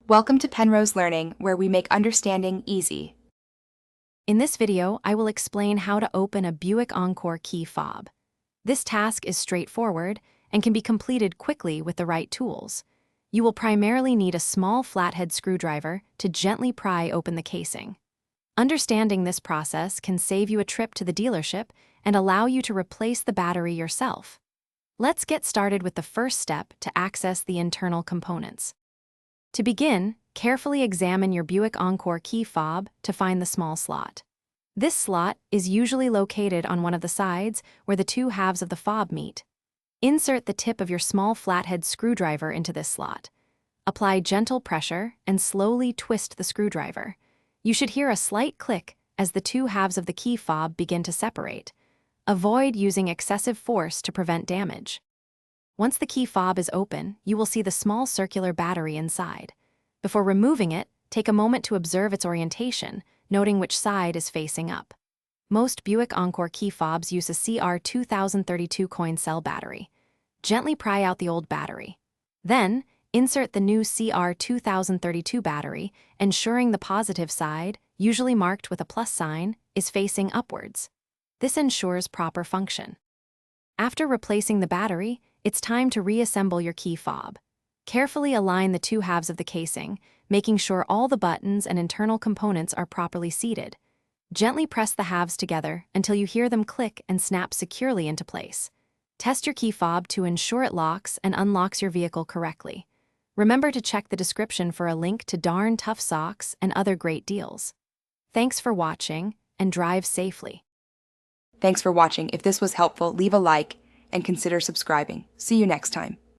Welcome to Penrose Learning, where we make understanding easy. In this video, I will explain how to open a Buick Encore key fob. This task is straightforward and can be completed quickly with the right tools. You will primarily need a small flathead screwdriver to gently pry open the casing. Understanding this process can save you a trip to the dealership and allow you to replace the battery yourself. Let's get started with the first step to access the internal components. To begin, carefully examine your Buick Encore key fob to find the small slot. This slot is usually located on one of the sides where the two halves of the fob meet. Insert the tip of your small flathead screwdriver into this slot. Apply gentle pressure and slowly twist the screwdriver. You should hear a slight click as the two halves of the key fob begin to separate. Avoid using excessive force to prevent damage. Once the key fob is open, you will see the small circular battery inside. Before removing it, take a moment to observe its orientation, noting which side is facing up. Most Buick Encore key fobs use a CR2032 coin cell battery. Gently pry out the old battery. Then, insert the new CR2032 battery, ensuring the positive side, usually marked with a plus sign, is facing upwards. This ensures proper function. After replacing the battery, it's time to reassemble your key fob. Carefully align the two halves of the casing, making sure all the buttons and internal components are properly seated. Gently press the halves together until you hear them click and snap securely into place. Test your key fob to ensure it locks and unlocks your vehicle correctly. Remember to check the description for a link to Darn Tough Socks and other great deals. Thanks for watching, and drive safely. Thanks for watching. If this was helpful, leave a like and consider subscribing. See you next time.